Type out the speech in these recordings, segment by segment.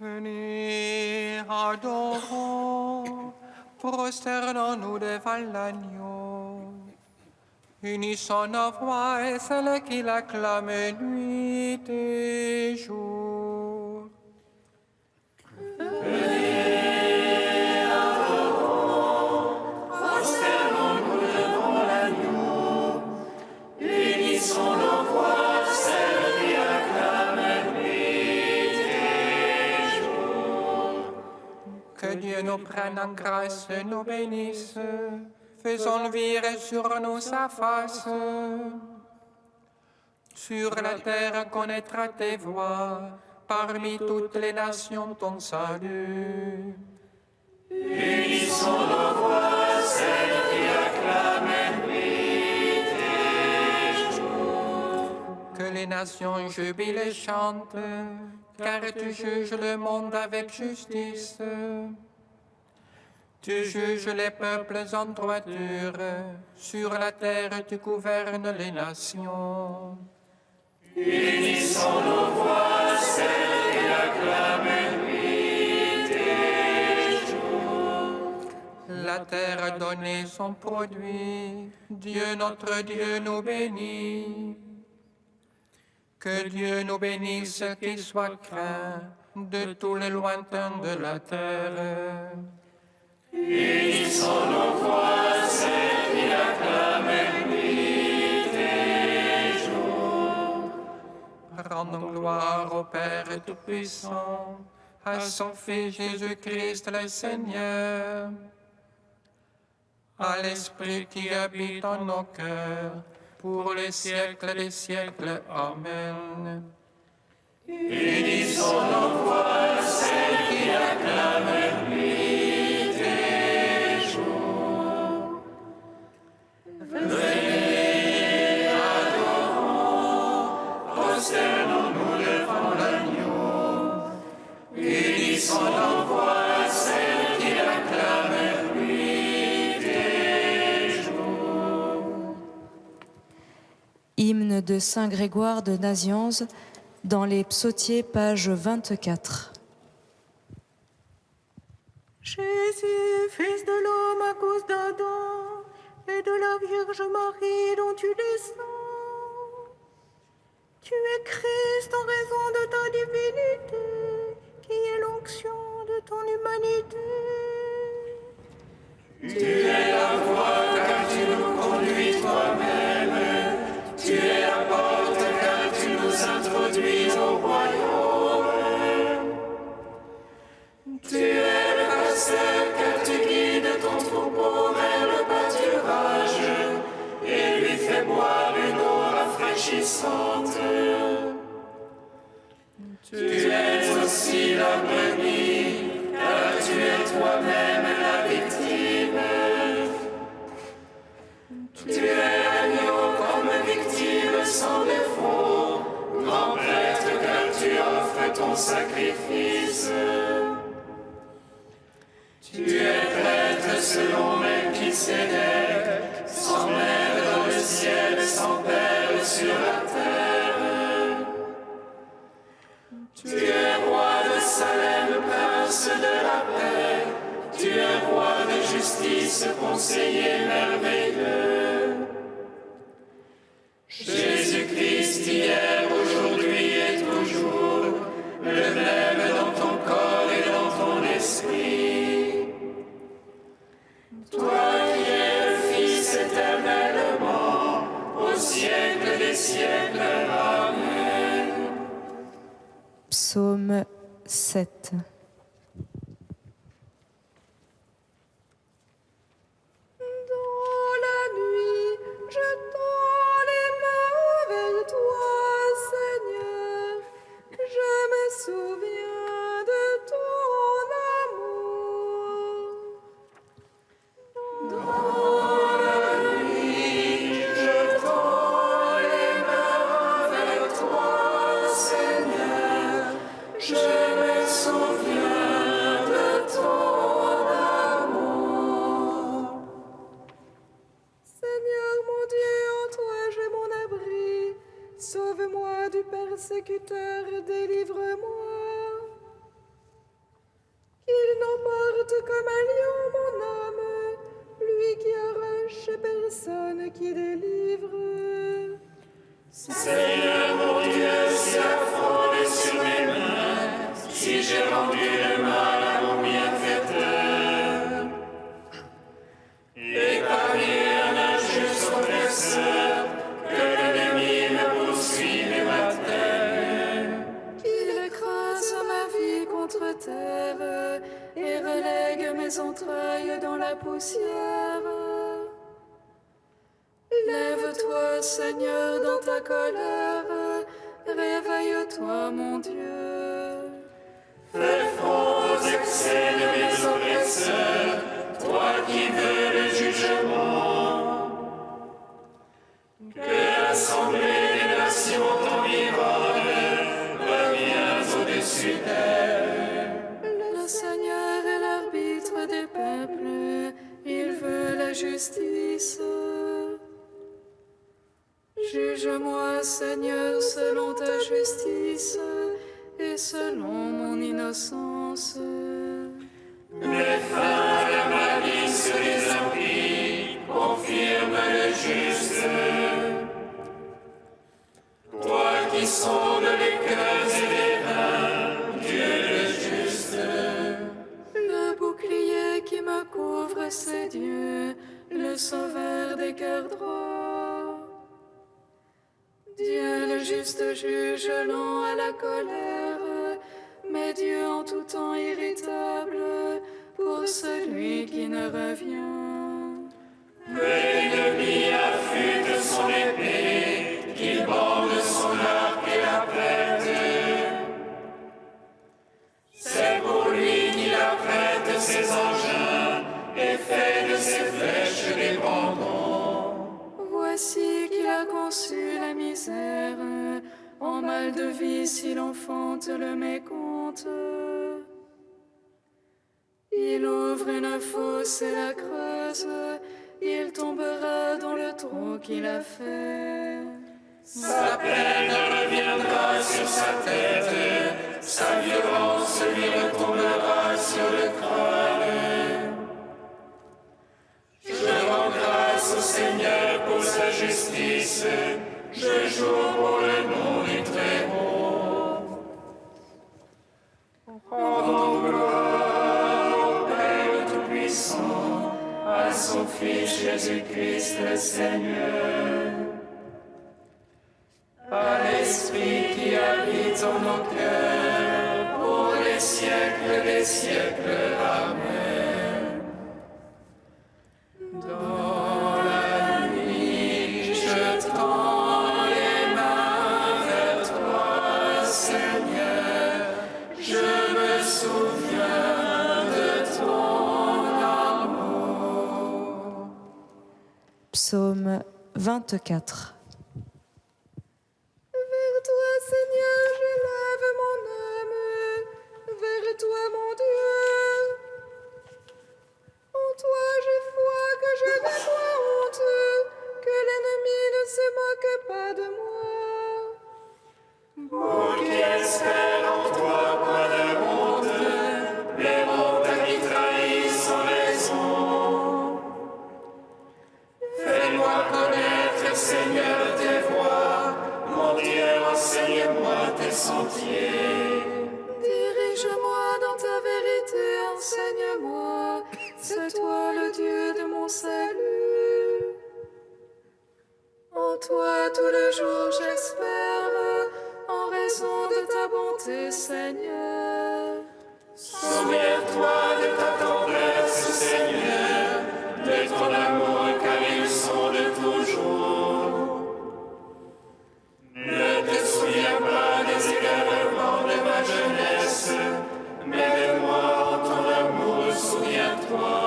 Venez, adorons, prosternons-nous devant l'agneau. Unissons nos voix et celles qui l'acclament nuit et jour. Venez, adorons, prosternons-nous devant l'agneau. Unissons nos voix, celles qui acclament nuit et jour. Que Dieu nous prenne en grâce et nous bénisse. Faisons luire sur nous sa face. Sur la terre connaîtra tes voies, parmi toutes les nations ton salut. Unissons nos voix, celles qui acclament nuit et jour. Que les nations jubilent et chantent, car tu juges le monde avec justice. Tu juges les peuples en droiture, sur la terre tu gouvernes les nations. Unissons nos voix, celles qui acclament nuit et jour. La terre a donné son produit, Dieu notre Dieu nous bénit. Que Dieu nous bénisse, qu'il soit craint de tous les lointains de la terre. Unissons nos voix, celles qui acclament nuit et jour. Rendons gloire au Père Tout-Puissant, à son Fils Jésus-Christ le Seigneur, à l'Esprit qui habite en nos cœurs, pour les siècles des siècles. Amen. Unissons nos voix, celles qui acclament nuit et jour. Venez, adorons, prosternons-nous devant l'agneau. Unissons nos voix, celles qui acclament nuit et jour. Hymne de Saint Grégoire de Nazianze, dans les Psautiers, page 24. Jésus, fils de l'homme à cause d'Adam, et de la Vierge Marie dont tu descends. Tu es Christ en raison de ta divinité, qui est l'onction de ton humanité. Tu es la voie car tu nous conduis toi-même. Tu es la porte car tu nous introduis au royaume. Tu es le pasteur car tu guides ton troupeau vers le pâturage et lui fais boire une eau rafraîchissante. Tu es aussi la brebis car tu es toi-même la victime. Tu es l'agneau comme victime sans défaut, grand prêtre car tu offres ton sacrifice. Tu es prêtre selon Melchisédek, sans mère dans le ciel, sans père sur la terre. Tu es roi de Salem, prince de la paix. Tu es roi de justice, conseiller merveilleux. Jésus-Christ, hier, aujourd'hui et toujours, le même dans ton corps et dans ton esprit. Toi qui es le Fils éternellement, au siècle des siècles. Amen. Psaume 7. Dans la nuit, je tends les mains vers toi, Seigneur. Je me souviens de ton amour. Dans la nuit, je tends les mains vers toi, Seigneur. Je me souviens de ton amour. Seigneur mon Dieu, en toi j'ai mon abri. Sauve-moi du persécuteur, délivre-moi. personne qui délivre. Seigneur mon Dieu, si la fraude est sur mes mains, si j'ai rendu le mal à mon bienfaiteur, épargnez un injuste oppresseur, que l'ennemi me poursuive et m'atteigne. Qu'il écrase ma vie contre terre et relègue mes entrailles dans la poussière. Lève-toi, Seigneur, dans ta colère, réveille-toi, mon Dieu. Fais front aux excès de mes oppresseurs, toi qui veux le jugement. Que l'assemblée des nations t'environne, reviens au-dessus d'elle. Le Seigneur est l'arbitre des peuples, il veut la justice. Juge-moi, Seigneur, selon ta justice et selon mon innocence. Mets fin à la malice des impies, confirme le juste. Toi qui sondes les cœurs et les reins, Dieu le juste. Le bouclier qui me couvre, c'est Dieu, le sauveur des cœurs droits. Dieu le juste juge lent à la colère, mais Dieu en tout temps irritable pour celui qui ne revient. L'ennemi affûte son épée, qu'il bande son arc et la prête. C'est pour lui qu'il apprête ses engins et fait de ses flèches des bandons. Voici qu'il a conçu la misère, en mal de vie s'il enfante le mécompte. Il ouvre une fosse et la creuse, il tombera dans le trou qu'il a fait. Sa peine reviendra sur sa tête, sa violence lui retombera sur le crâne. Je rends grâce au Seigneur pour sa justice, je joue pour le nom du Très-Haut. Rendons gloire au Père Tout-Puissant, à son Fils Jésus-Christ le Seigneur, à l'Esprit qui habite en nos cœurs, pour les siècles des siècles. Amen. Dans la nuit, je tends les mains vers toi, Seigneur, je me souviens de ton amour. Psaume 24. Vers toi, Seigneur, je lève mon âme. Vers toi, mon Dieu. En toi, j'ai foi que je n'ai point honte, que l'ennemi ne se moque pas de moi. Pour qui espère en toi, point de honte, les monts qui trahissent sans raison. Fais-moi connaître, Seigneur, tes voies, mon Dieu, enseigne-moi tes sentiers. Dirige-moi dans ta vérité, enseigne-moi, c'est toi le Dieu de mon salut. En toi tout le jour j'espère, en raison de ta bonté, Seigneur. Souviens-toi de ta tendresse, Seigneur, de ton amour, car ils sont de toujours. Ne te souviens pas des égarements de ma jeunesse, mais de moi en ton amour, souviens-toi.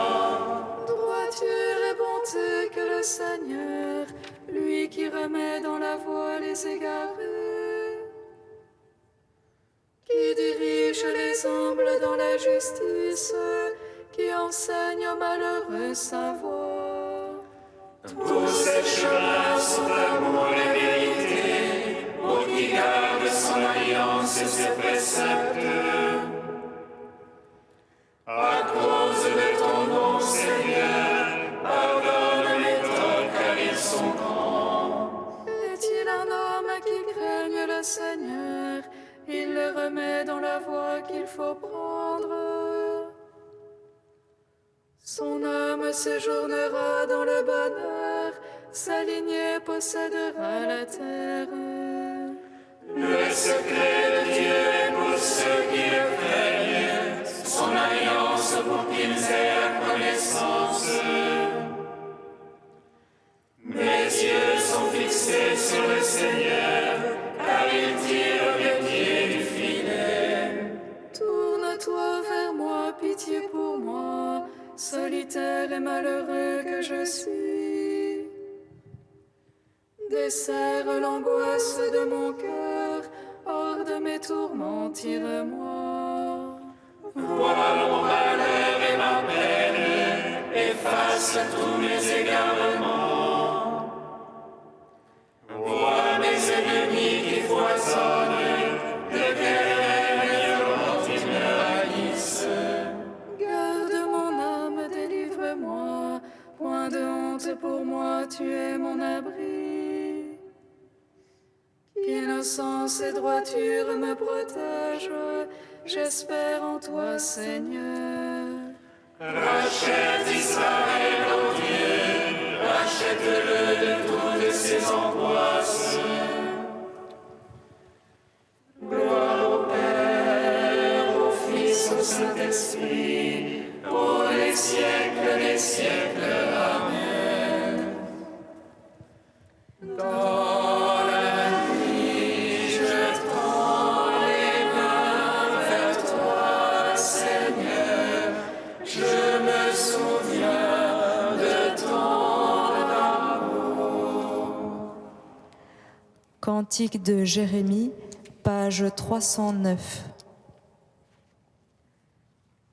Droiture et bonté que le Seigneur, lui qui remet dans la voie les égarés, qui dirige les humbles dans la justice, qui enseigne aux malheureux sa voie. Tous ces chemins sont l'amour et vérité, pour qui garde son alliance et ses préceptes. À cause de ton nom, Seigneur, pardonne mes torts, car faut prendre. Son âme séjournera dans le bonheur, sa lignée possédera la terre. Le secret de Dieu est pour ceux qui le craignent, son alliance pour qu'ils aient la connaissance. Mes yeux sont fixés sur le Seigneur, car il tire les pieds du filet. Tourne-toi vers moi, pitié pour moi, solitaire et malheureux que je suis. Desserre l'angoisse de mon cœur, hors de mes tourments, tire-moi. Vois mon malheur et ma peine, efface tous mes égarements. Vois mes ennemis qui foisonnent, de guerre violente ils me haïssent. Garde mon âme, délivre-moi, point de honte pour moi, tu es mon abri. Innocence et droiture me protègent, j'espère en toi, Seigneur. Rachète Israël, ô Dieu, rachète-le de toutes ses angoisses. Gloire au Père, au Fils, au Saint-Esprit, pour les siècles des siècles. Amen. Dans la nuit, je tends les mains vers toi, Seigneur. Je me souviens de ton amour. Cantique de Jérémie, page 309.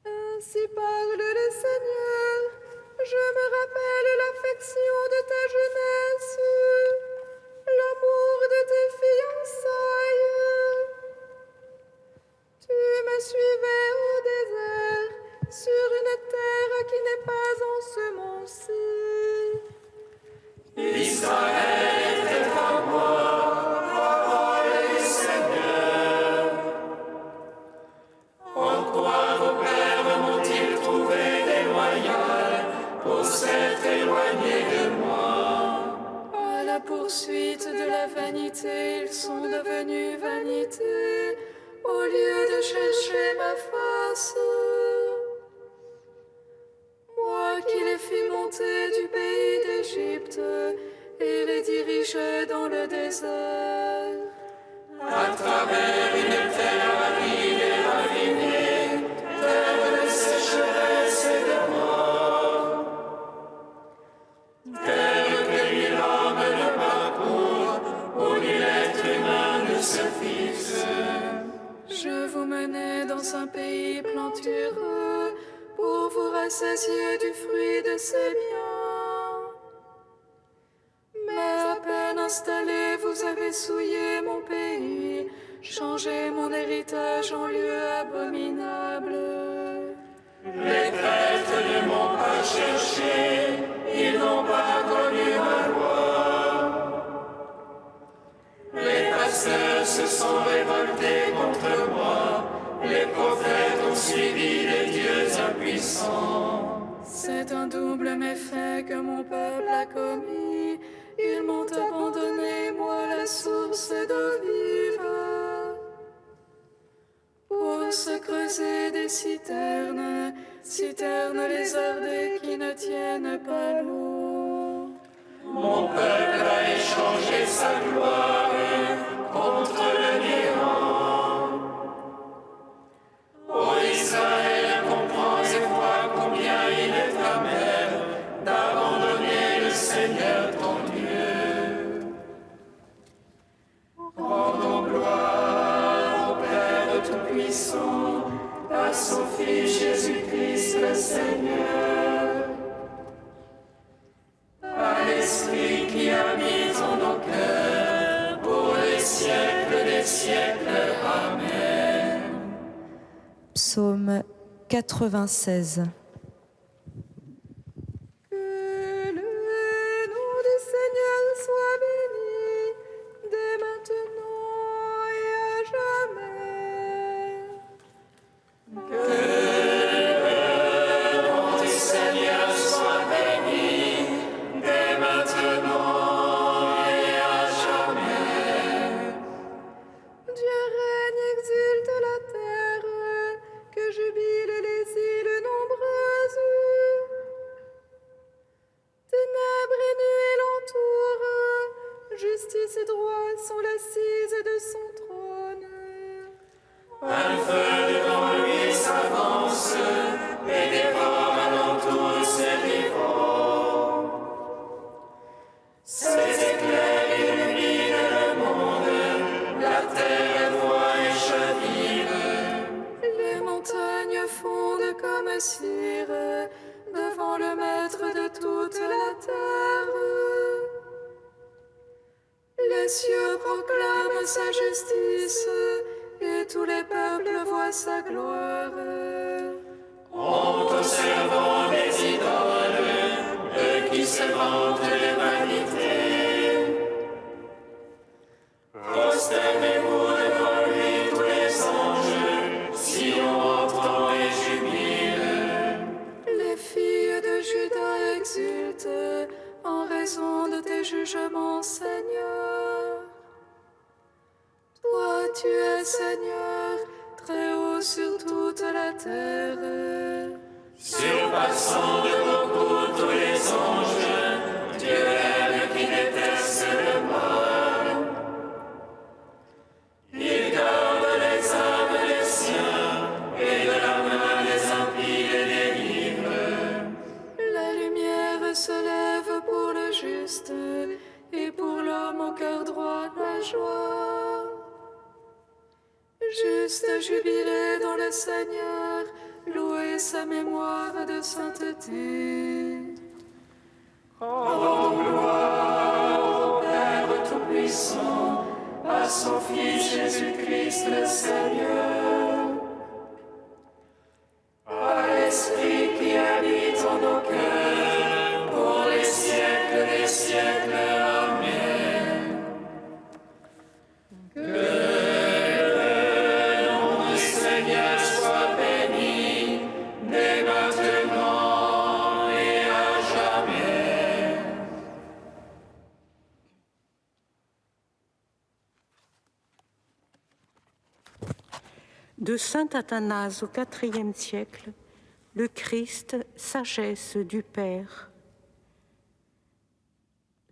Ainsi parle le Seigneur, je me rappelle l'affection de ta jeunesse, l'amour de tes fiançailles. Tu me suivais au désert, sur une terre qui n'est pas ensemencée. Israël était à moi, parole du Seigneur. En quoi vos pères m'ont-ils trouvé déloyal pour s'être éloignés de moi? À la poursuite de la vanité, ils sont devenus vanité, au lieu de chercher ma face. Moi qui les fis monter du pays d'Égypte et les dirigeais dans le désert. À travers une terre aride et ravinée, terre de sécheresse et de mort, terre que nul homme ne parcourt, où nul être humain ne se fixe. Je vous menais dans un pays plantureux pour vous rassasier du fruit de ses biens. Mais à peine installé, vous avez souillé mon pays, changé mon héritage en lieu abominable. Les prêtres ne m'ont pas cherché, ils n'ont pas connu ma loi. Les pasteurs se sont révoltés contre moi, les prophètes ont suivi les dieux impuissants. C'est un double méfait que mon peuple a commis. Ils m'ont abandonné, moi, la source d'eau vive, pour se creuser des citernes, citernes lézardées qui ne tiennent pas l'eau. Mon peuple a échangé sa gloire contre le néant. Ô Israël, comprends et vois combien il est amer d'abandonner le Seigneur ton Dieu. Rendons gloire au Père Tout-Puissant, à son Fils Jésus-Christ le Seigneur, à l'Esprit qui habite en nos cœurs, pour les siècles des siècles. Amen. Psaume 96. Que le nom du Seigneur soit béni, dès maintenant et à jamais. cieux proclament sa justice, et tous les peuples voient sa gloire. Honte aux servants des idoles, eux qui se vantent de vanité. Prosternez-vous devant lui tous les anges, si on entend et jubile. Les filles de Juda exultent en raison de tes jugements, Seigneur. Toi, tu es Seigneur, très haut sur toute la terre. Surpassant de beaucoup tous les anges, Dieu aime qui déteste le mal. Il garde les âmes des siens, et de la main des impies les délivre. La lumière se lève pour le juste, et pour l'homme au cœur droit la joie. Juste jubilé dans le Seigneur, louez sa mémoire de sainteté. Rendons gloire au Père Tout-Puissant, à son Fils Jésus-Christ le Seigneur, à l'Esprit qui habite en nos cœurs, pour les siècles des siècles. Amen. Que le nom du Seigneur soit béni, dès maintenant et à jamais. De saint Athanase au IVe siècle, le Christ, sagesse du Père.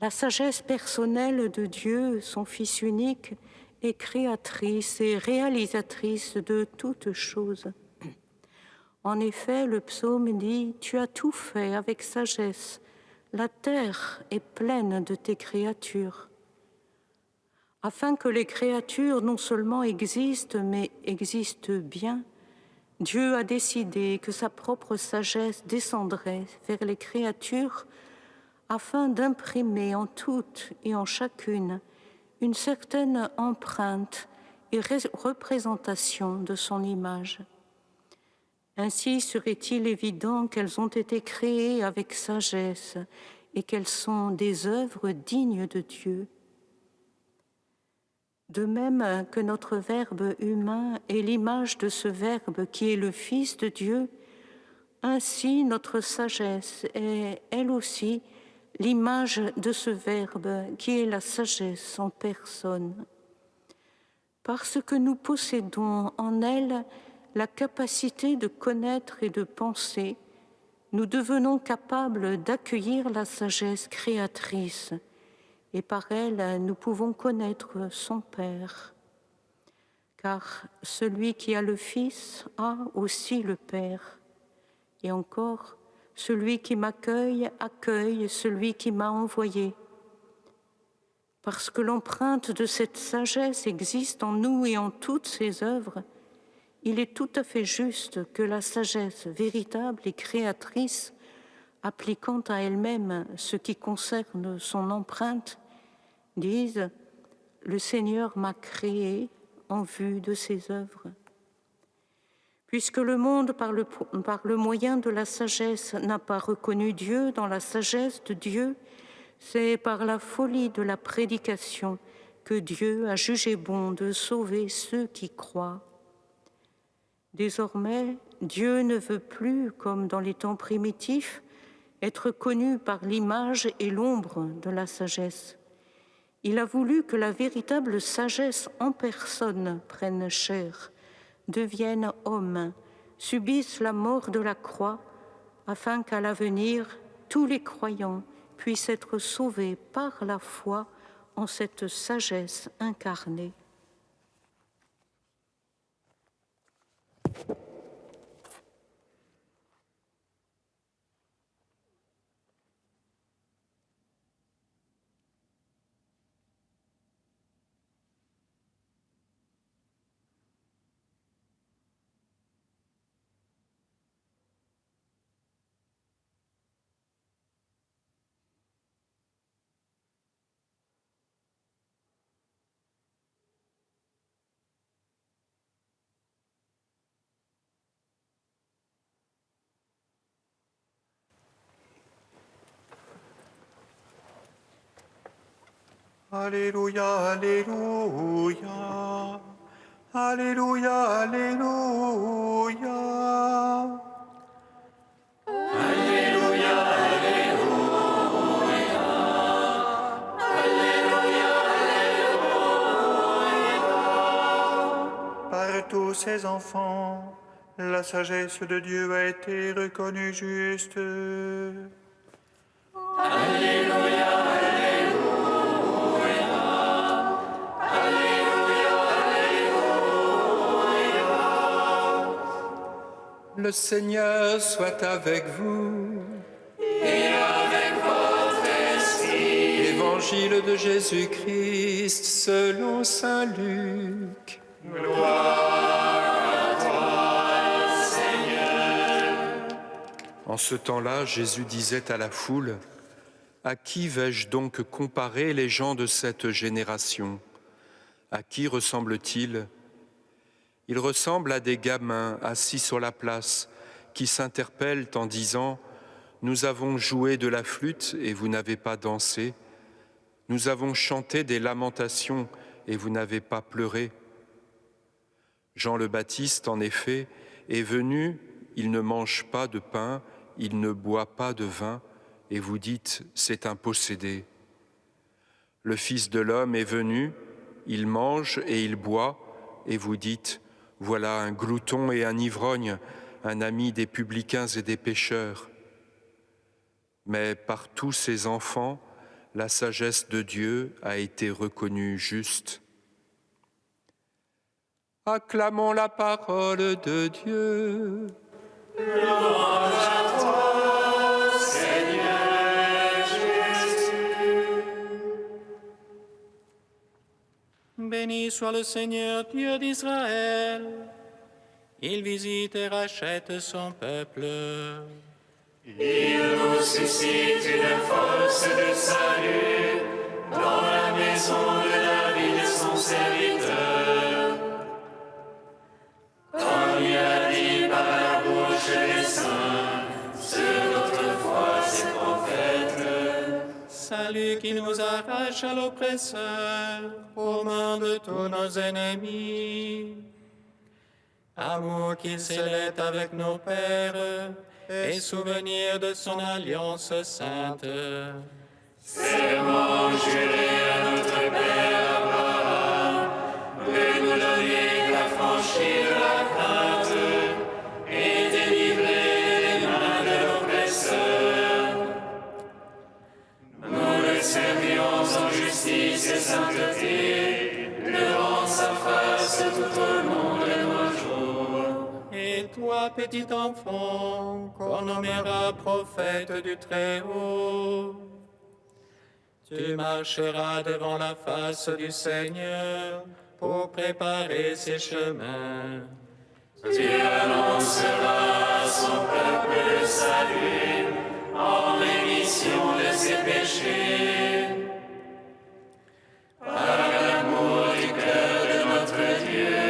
La sagesse personnelle de Dieu, son Fils unique, est créatrice et réalisatrice de toutes choses. En effet, le psaume dit « Tu as tout fait avec sagesse, la terre est pleine de tes créatures ». Afin que les créatures non seulement existent, mais existent bien, Dieu a décidé que sa propre sagesse descendrait vers les créatures afin d'imprimer en toutes et en chacune une certaine empreinte et représentation de son image. Ainsi serait-il évident qu'elles ont été créées avec sagesse et qu'elles sont des œuvres dignes de Dieu. De même que notre Verbe humain est l'image de ce Verbe qui est le Fils de Dieu, ainsi notre sagesse est, elle aussi, l'image de ce Verbe qui est la sagesse en personne. Parce que nous possédons en elle la capacité de connaître et de penser, nous devenons capables d'accueillir la sagesse créatrice, et par elle, nous pouvons connaître son Père. Car celui qui a le Fils a aussi le Père. Et encore, celui qui m'accueille accueille celui qui m'a envoyé. Parce que l'empreinte de cette sagesse existe en nous et en toutes ses œuvres, il est tout à fait juste que la sagesse véritable et créatrice, appliquant à elle-même ce qui concerne son empreinte, dise « Le Seigneur m'a créé en vue de ses œuvres ». Puisque le monde, par le moyen de la sagesse, n'a pas reconnu Dieu dans la sagesse de Dieu, c'est par la folie de la prédication que Dieu a jugé bon de sauver ceux qui croient. Désormais, Dieu ne veut plus, comme dans les temps primitifs, être connu par l'image et l'ombre de la sagesse. Il a voulu que la véritable sagesse en personne prenne chair, devienne homme, subisse la mort de la croix, afin qu'à l'avenir, tous les croyants puissent être sauvés par la foi en cette sagesse incarnée. Alléluia, Alléluia. Alléluia, Alléluia. Par tous ces enfants, la sagesse de Dieu a été reconnue juste. Le Seigneur soit avec vous. Et avec votre esprit. Évangile de Jésus-Christ selon saint Luc. Gloire à toi, Seigneur. En ce temps-là, Jésus disait à la foule, « À qui vais-je donc comparer les gens de cette génération? À qui ressemblent-ils ? Ils ressemblent à des gamins assis sur la place qui s'interpellent en disant « Nous avons joué de la flûte et vous n'avez pas dansé. Nous avons chanté des lamentations et vous n'avez pas pleuré. » Jean le Baptiste, en effet, est venu, il ne mange pas de pain, il ne boit pas de vin, et vous dites « C'est un possédé. » Le Fils de l'homme est venu, il mange et il boit, et vous dites « Voilà un glouton et un ivrogne, un ami des publicains et des pécheurs. » Mais par tous ces enfants, la sagesse de Dieu a été reconnue juste. Acclamons la parole de Dieu. Louange à toi, Seigneur Jésus. Béni soit le Seigneur Dieu d'Israël. Il visite et rachète son peuple. Il nous suscite une force de salut dans la maison de David, son serviteur. Comme il a dit par la bouche des saints, sur notre foi ses prophètes. Salut qui nous arrache à l'oppresseur, aux mains de tous nos ennemis. Amour qui scellait avec nos pères, et souvenir de son alliance sainte. Serment juré à notre Père Abraham, de nous donner d'affranchir la crainte et délivrer des mains de l'oppresseur. Nous le servions en justice et sainteté, devant sa face tout au long de nos jours. Et toi, petit enfant, qu'on nommera prophète du Très-Haut, tu marcheras devant la face du Seigneur pour préparer ses chemins. Tu annonceras à son peuple le salut en rémission de ses péchés. Par l'amour du cœur de notre Dieu,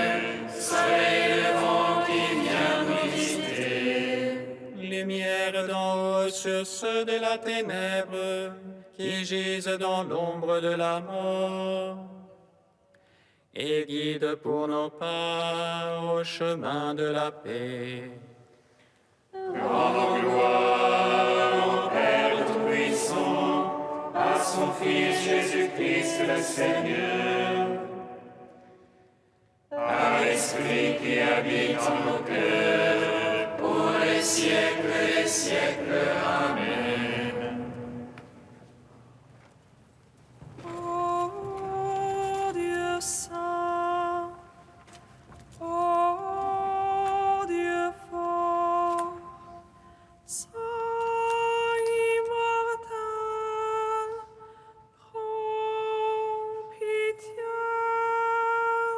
soleil levant qui vient nous visiter. Lumière d'en haut sur ceux de la ténèbre qui gisent dans l'ombre de la mort, et guide pour nos pas au chemin de la paix. Rendons gloire au Père Tout-Puissant, à son Fils Jésus-Christ le Seigneur, à l'Esprit qui habite en nos cœurs, pour les siècles des siècles. Amen. Ô Dieu saint, ô Dieu fort, saint immortel, prends pitié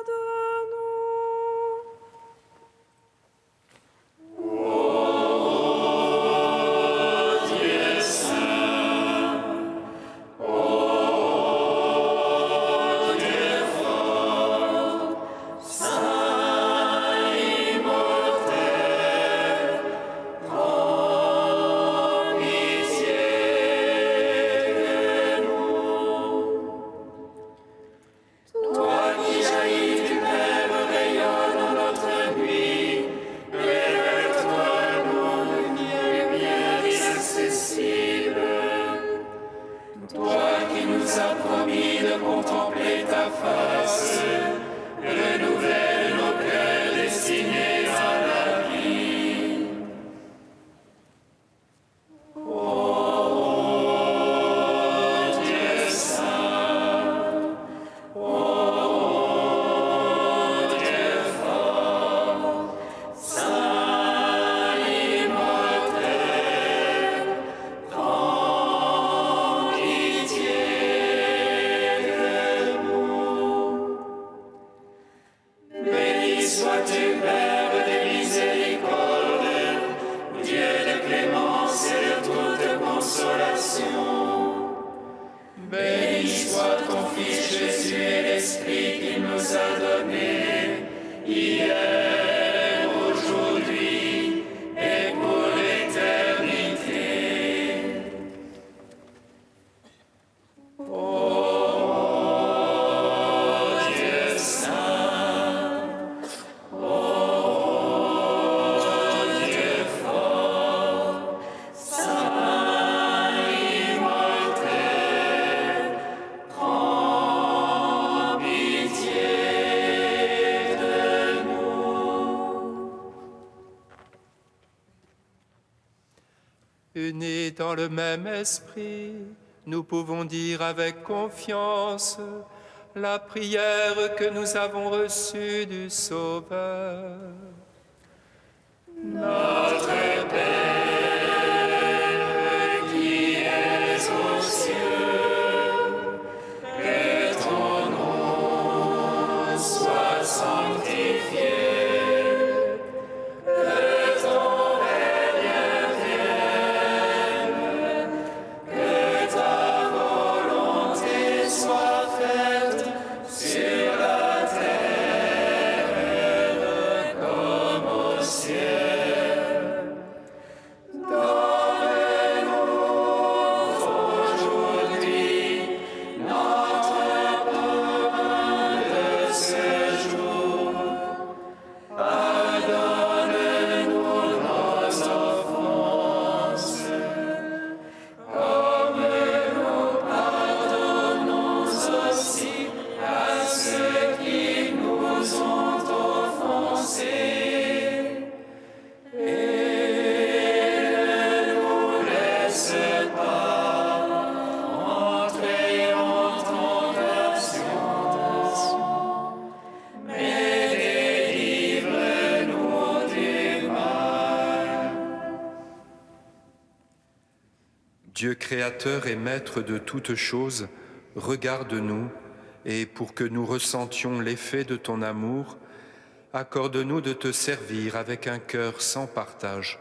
de nous. Ô Dieu nous as promis de contempler ta face, renouvelle nos cœurs destinés à la vie. Béni soit ton Fils Jésus et l'Esprit qu'il nous a donné, hier, aujourd'hui et pour l'éternité. Ô Dieu saint, ô Dieu fort, saint immortel, prends pitié de nous. Unis dans le même esprit, nous pouvons dire avec confiance la prière que nous avons reçue du Sauveur. Notre Père qui es aux cieux, que ton nom soit sanctifié, que ton règne vienne, que ta volonté soit faite sur la terre comme au ciel. Donne-nous aujourd'hui notre pain de ce jour. Pardonne-nous nos offenses, comme nous pardonnons aussi à ceux qui nous ont offensés. Et ne nous laisse pas entrer en tentation, mais délivre-nous du mal. Dieu créateur et maître de toutes choses, regarde-nous et pour que nous ressentions l'effet de ton amour, accorde-nous de te servir avec un cœur sans partage.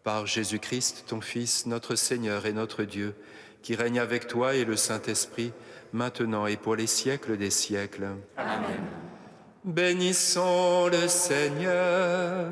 Par Jésus-Christ, ton Fils, notre Seigneur et notre Dieu, qui règne avec toi et le Saint-Esprit, maintenant et pour les siècles des siècles. Amen. Bénissons le Seigneur.